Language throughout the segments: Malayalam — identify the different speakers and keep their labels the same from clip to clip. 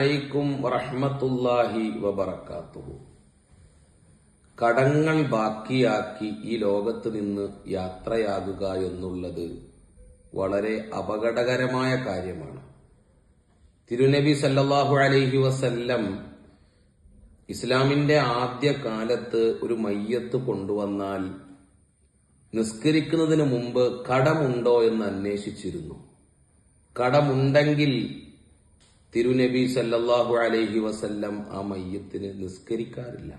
Speaker 1: അലൈക്കും വറഹ്മത്തുള്ളാഹി വബറകാതുഹു. കടങ്ങൾ ബാക്കിയാക്കി ഈ ലോകത്ത് നിന്ന് യാത്രയാകുക എന്നുള്ളത് വളരെ അപകടകരമായ കാര്യമാണ്. തിരുനബി സല്ലല്ലാഹു അലൈഹി വസല്ലം ഇസ്ലാമിന്റെ ആദ്യ കാലത്ത് ഒരു മയ്യത്ത് കൊണ്ടുവന്നാൽ നിസ്കരിക്കുന്നതിന് മുമ്പ് കടമുണ്ടോ എന്ന് അന്വേഷിച്ചിരുന്നു. കടമുണ്ടെങ്കിൽ തിരുനബി സല്ലല്ലാഹു അലൈഹി വസല്ലം ആ മയ്യത്തിന് നിസ്കരിക്കാറില്ല.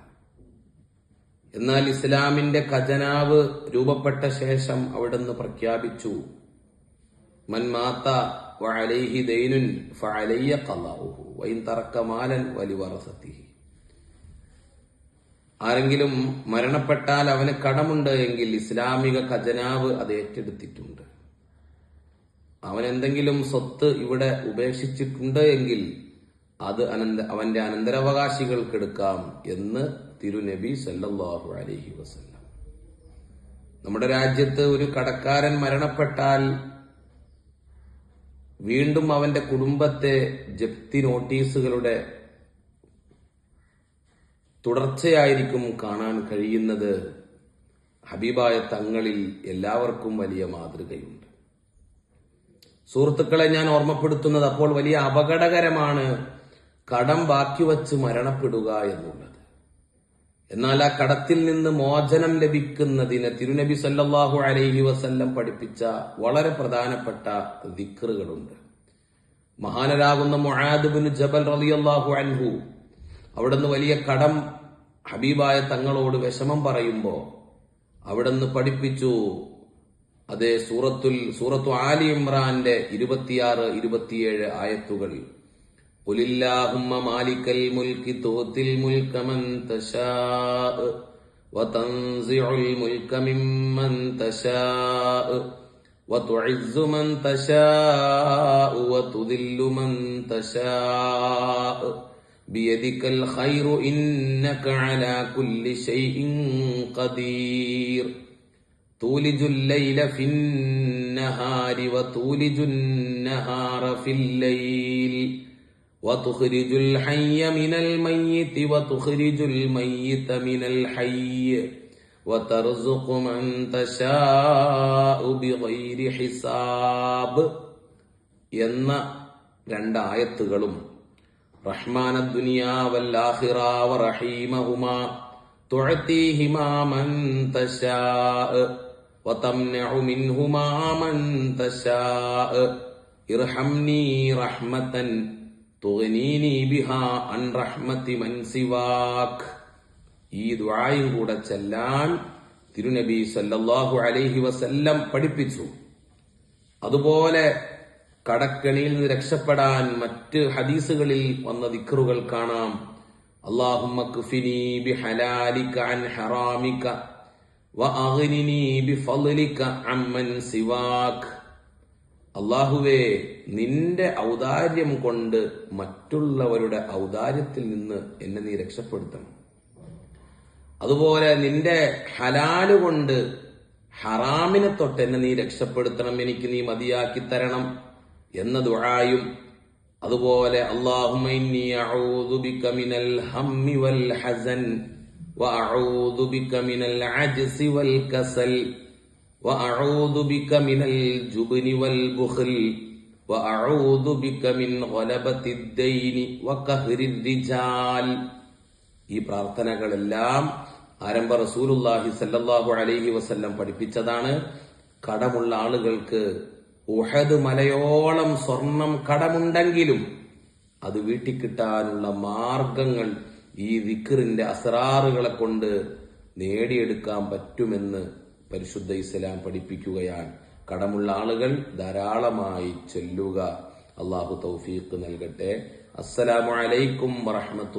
Speaker 1: എന്നാൽ ഇസ്ലാമിന്റെ ഖജനാവ് രൂപപ്പെട്ട ശേഷം അവിടുന്ന് പ്രഖ്യാപിച്ചു, മൻ മാത വഅലൈഹി ദൈനുൻ ഫഅലയ്യ ഖളഉഹു വഇൻ തറക മാലൻ വലിവറസതിഹി. ആരെങ്കിലും മരണപ്പെട്ടാൽ അവന് കടമുണ്ട് എങ്കിൽ ഇസ്ലാമിക ഖജനാവ് അത് ഏറ്റെടുത്തിട്ടുണ്ട്. അവൻ എന്തെങ്കിലും സ്വത്ത് ഇവിടെ ഉപേക്ഷിച്ചിട്ടുണ്ട് എങ്കിൽ അത് അവന്റെ അനന്തരാവകാശികൾക്ക് എടുക്കാം എന്ന് തിരുനബി സല്ലല്ലാഹു അലൈഹി വസല്ലം. നമ്മുടെ രാജ്യത്ത് ഒരു കടക്കാരൻ മരണപ്പെട്ടാൽ വീണ്ടും അവന്റെ കുടുംബത്തെ ജപ്തി നോട്ടീസുകളുടെ തുടർച്ചയായിരിക്കും കാണാൻ കഴിയുന്നത്. ഹബീബായ തങ്ങളിൽ എല്ലാവർക്കും വലിയ മാതൃകയുണ്ട്. സുഹൃത്തുക്കളെ, ഞാൻ ഓർമ്മപ്പെടുത്തുന്നത്, അപ്പോൾ വലിയ അപകടകരമാണ് കടം ബാക്കി വച്ച് മരണപ്പെടുക എന്നുള്ളത്. എന്നാൽ ആ കടത്തിൽ നിന്ന് മോചനം ലഭിക്കുന്നതിന് തിരുനബി സല്ലല്ലാഹു അലൈഹി വസല്ലം പഠിപ്പിച്ച വളരെ പ്രധാനപ്പെട്ട ദിക്റുകളുണ്ട്. മഹാനരാകുന്ന മുആദ് ബിൻ ജബൽ റളിയല്ലാഹു അൻഹു അവിടുന്ന് വലിയ കടം ഹബീബായ തങ്ങളോട് വിഷമം പറയുമ്പോ അവിടുന്ന് പഠിപ്പിച്ചു, അതേ സൂറത്തു ആലി ഇമ്രാന്റെ 26-27 ആയത്തുകൾ. ഖുലില്ലാഹുമ്മ മാലിക്കൽ മുൽക്കി തുഅ്തിൽ മുൽക മൻ തശാഅ വതൻസിഉൽ മുൽക മിമ്മൻ തശാഅ വതുഇസ്സു മൻ തശാഅ വതുദില്ലു മൻ തശാഅ ബിയദിക്കൽ ഖൈറു ഇന്നക അലാ കുല്ലി ശൈഇൻ ഖദീർ. تولج الليل في النهار وتولج النهار في الليل وتخرج الحي من الميت وتخرج الميت من الحي وترزق من تشاء بغير حساب എന്ന രണ്ടായത്തുകളും റഹ്മാന ദുനിയാ വൽ ആഖിറ വറഹീമഹുമാ തുഅതീഹിമാ മൻ തശാഅ വതംനഉ മിൻഹുമാ മൻ തശാഅ ഇർഹംനി റഹ്മതൻ തുഗ്നീനി ബിഹാ അൻ റഹ്മതി മൻ സിവാക്. ഈ ദുആയും കൂടെ ചൊല്ലാൻ തിരുനബി സല്ലല്ലാഹു അലൈഹി വസല്ലം പഠിപ്പിച്ചു. അതുപോലെ കടക്കണിയിൽ നിന്ന് രക്ഷപ്പെടാൻ മറ്റ് ഹദീസുകളിൽ വന്ന ദിക്റുകൾ കാണാം. അല്ലാഹുമ്മ ക്ഫിനി ബിഹലാലിക അൻ ഹറാമിക വഅഗ്നിനി ബിഫളിക അമ്മൻ സിവാക്. അല്ലാഹുവേ, നിന്റെ ഔദാര്യം കൊണ്ട് മറ്റുള്ളവരുടെ ഔദാര്യത്തിൽ നിന്ന് എന്നെ നീ രക്ഷപ്പെടുത്തണം. അതുപോലെ നിന്റെ ഹലാല് കൊണ്ട് ഹറാമിനെ തൊട്ട് എന്നെ നീ രക്ഷപ്പെടുത്തണം, എനിക്ക് നീ മതിയാക്കി തരണം എന്ന ദുആയും. അതുപോലെ അല്ലാഹുമ്മ ഇന്നി അഊദു ബിക മിനൽ ഹമ്മി വൽ ഹസൻ വഅഊദു ബിക മിനൽ അജ്സി വൽ കസൽ വഅഊദു ബിക മിനൽ ജുബ്നി വൽ ബുഖൽ വഅഊദു ബിക മിൻ ഗലബത്തിദ് ദൈനി വഖഹ്രിർ റിജാൽ. ഈ പ്രാർത്ഥനകളെല്ലാം ആരംഭ റസൂലുള്ളാഹി സല്ലല്ലാഹു അലൈഹി വസല്ലം പഠിപ്പിച്ചതാണ്. കടമുള്ള ആളുകൾക്ക് ഉഹദ് മലയോളം സ്വർണം കടമുണ്ടെങ്കിലും അത് വീട്ടിക്കിട്ടാനുള്ള മാർഗങ്ങൾ ഈ ദിക്റിന്റെ അസ്റാറുകളെ കൊണ്ട് നേടിയെടുക്കാൻ പറ്റുമെന്ന് പരിശുദ്ധ ഇസ്ലാം പഠിപ്പിക്കുകയാണ്. കടമുള്ള ആളുകൾ ധാരാളമായി ചൊല്ലുക. അല്ലാഹു തൗഫീഖ് നൽകട്ടെ. അസ്സലാമു അലൈക്കും വറഹ്മത്തുള്ളാഹി.